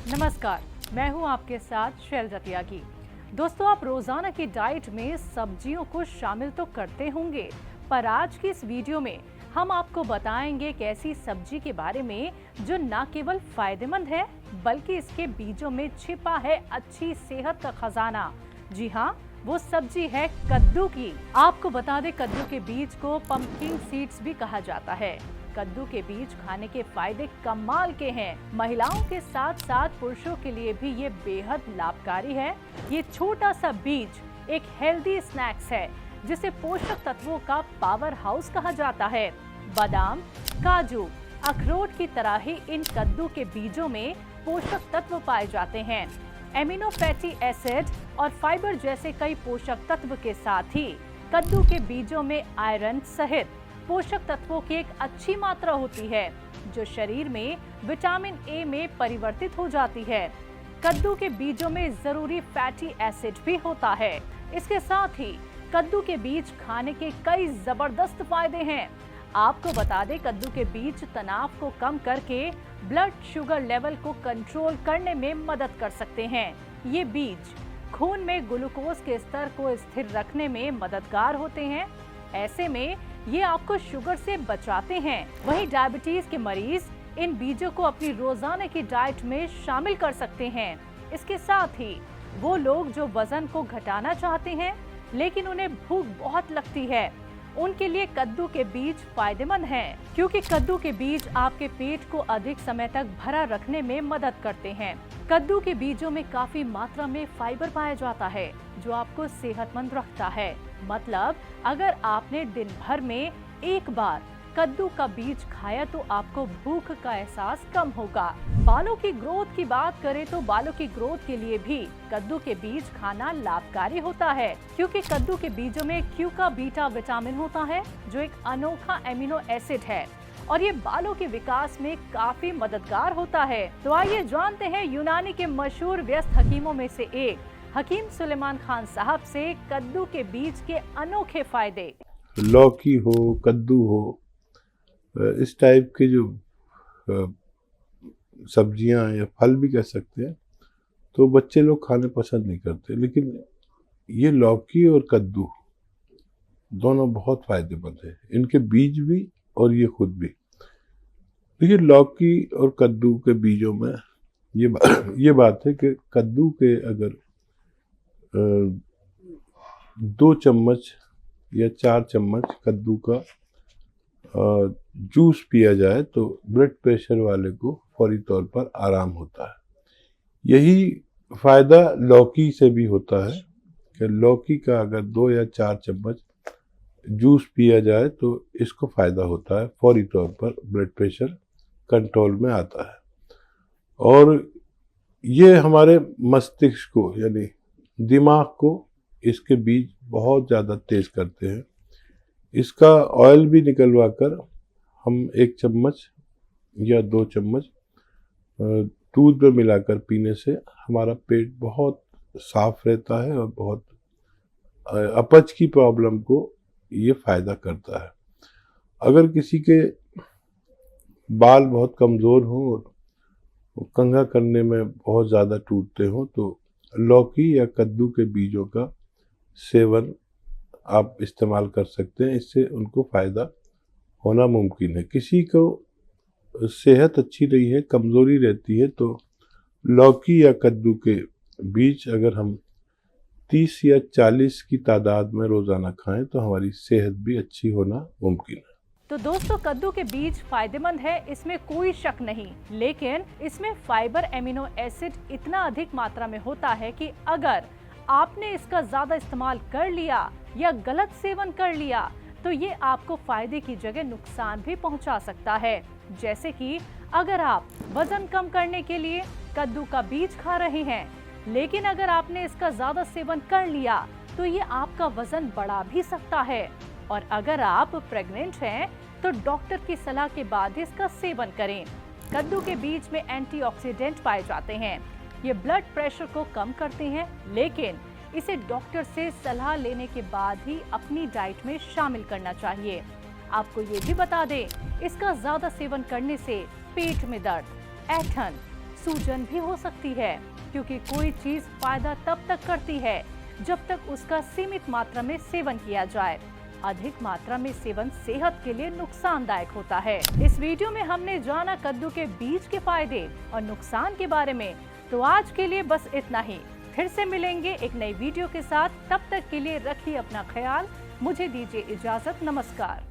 नमस्कार, मैं हूं आपके साथ शैलजा त्यागी। दोस्तों, आप रोजाना की डाइट में सब्जियों को शामिल तो करते होंगे, पर आज की इस वीडियो में हम आपको बताएंगे एक ऐसी सब्जी के बारे में जो न केवल फायदेमंद है बल्कि इसके बीजों में छिपा है अच्छी सेहत का खजाना। जी हाँ, वो सब्जी है कद्दू की। आपको बता दें, कद्दू के बीज को पंपकिन सीड्स भी कहा जाता है। कद्दू के बीज खाने के फायदे कमाल के हैं। महिलाओं के साथ साथ पुरुषों के लिए भी ये बेहद लाभकारी है। ये छोटा सा बीज एक हेल्दी स्नैक्स है जिसे पोषक तत्वों का पावर हाउस कहा जाता है। बादाम, काजू, अखरोट की तरह ही इन कद्दू के बीजों में पोषक तत्व पाए जाते हैं। एमिनो फैटी एसिड और फाइबर जैसे कई पोषक तत्व के साथ ही कद्दू के बीजों में आयरन सहित पोषक तत्वों की एक अच्छी मात्रा होती है जो शरीर में विटामिन ए में परिवर्तित हो जाती है। कद्दू के बीजों में जरूरी फैटी एसिड भी होता है। इसके साथ ही कद्दू के बीज खाने के कई जबरदस्त फायदे हैं। आपको बता दें, कद्दू के बीज तनाव को कम करके ब्लड शुगर लेवल को कंट्रोल करने में मदद कर सकते हैं। ये बीज खून में ग्लूकोज के स्तर को स्थिर रखने में मददगार होते हैं। ऐसे में ये आपको शुगर से बचाते हैं। वहीं डायबिटीज के मरीज इन बीजों को अपनी रोजाना की डाइट में शामिल कर सकते हैं। इसके साथ ही वो लोग जो वजन को घटाना चाहते हैं लेकिन उन्हें भूख बहुत लगती है, उनके लिए कद्दू के बीज फायदेमंद हैं, क्योंकि कद्दू के बीज आपके पेट को अधिक समय तक भरा रखने में मदद करते हैं। कद्दू के बीजों में काफी मात्रा में फाइबर पाया जाता है जो आपको सेहतमंद रखता है। मतलब अगर आपने दिन भर में एक बार कद्दू का बीज खाया तो आपको भूख का एहसास कम होगा। बालों की ग्रोथ की बात करें तो बालों की ग्रोथ के लिए भी कद्दू के बीज खाना लाभकारी होता है, क्योंकि कद्दू के बीजों में क्यूका बीटा विटामिन होता है जो एक अनोखा एमिनो एसिड है और ये बालों के विकास में काफी मददगार होता है। तो आइए जानते हैं यूनानी के मशहूर व्यस्त हकीमों में से एक हकीम सुलेमान खान साहब से कद्दू के बीज के अनोखे फायदे। लौकी हो, कद्दू हो, इस टाइप के जो सब्जियां या फल भी कह सकते हैं, तो बच्चे लोग खाने पसंद नहीं करते। लेकिन ये लौकी और कद्दू दोनों बहुत फायदेमंद है, इनके बीज भी और ये खुद भी। देखिए, लौकी और कद्दू के बीजों में ये बात है कि कद्दू के अगर 2 चम्मच या 4 चम्मच कद्दू का जूस पिया जाए तो ब्लड प्रेशर वाले को फौरी तौर पर आराम होता है। यही फायदा लौकी से भी होता है कि लौकी का अगर 2 या 4 चम्मच जूस पिया जाए तो इसको फायदा होता है, फौरी तौर पर ब्लड प्रेशर कंट्रोल में आता है। और ये हमारे मस्तिष्क को यानी दिमाग को इसके बीज बहुत ज़्यादा तेज करते हैं। इसका ऑयल भी निकलवा कर हम 1 चम्मच या 2 चम्मच दूध में मिलाकर पीने से हमारा पेट बहुत साफ रहता है और बहुत अपच की प्रॉब्लम को ये फायदा करता है। अगर किसी के बाल बहुत कमज़ोर हों और कंघा करने में बहुत ज़्यादा टूटते हों तो लौकी या कद्दू के बीजों का सेवन आप इस्तेमाल कर सकते हैं। इससे उनको फ़ायदा होना मुमकिन है। किसी को सेहत अच्छी नहीं है, कमज़ोरी रहती है, तो लौकी या कद्दू के बीज अगर हम 30 या 40 की तादाद में रोज़ाना खाएं तो हमारी सेहत भी अच्छी होना मुमकिन है। तो दोस्तों, कद्दू के बीज फायदेमंद है, इसमें कोई शक नहीं, लेकिन इसमें फाइबर एमिनो एसिड इतना अधिक मात्रा में होता है कि अगर आपने इसका ज्यादा इस्तेमाल कर लिया या गलत सेवन कर लिया तो ये आपको फायदे की जगह नुकसान भी पहुंचा सकता है। जैसे कि अगर आप वजन कम करने के लिए कद्दू का बीज खा रहे हैं, लेकिन अगर आपने इसका ज्यादा सेवन कर लिया तो ये आपका वजन बढ़ा भी सकता है। और अगर आप प्रेग्नेंट हैं तो डॉक्टर की सलाह के बाद ही इसका सेवन करें। कद्दू के बीज में एंटीऑक्सीडेंट पाए जाते हैं, ये ब्लड प्रेशर को कम करते हैं, लेकिन इसे डॉक्टर से सलाह लेने के बाद ही अपनी डाइट में शामिल करना चाहिए। आपको ये भी बता दें, इसका ज्यादा सेवन करने से पेट में दर्द, ऐंठन, सूजन भी हो सकती है, क्योंकि कोई चीज फायदा तब तक करती है जब तक उसका सीमित मात्रा में सेवन किया जाए। अधिक मात्रा में सेवन सेहत के लिए नुकसानदायक होता है। इस वीडियो में हमने जाना कद्दू के बीज के फायदे और नुकसान के बारे में। तो आज के लिए बस इतना ही। फिर से मिलेंगे एक नई वीडियो के साथ। तब तक के लिए रखिए अपना ख्याल। मुझे दीजिए इजाजत। नमस्कार।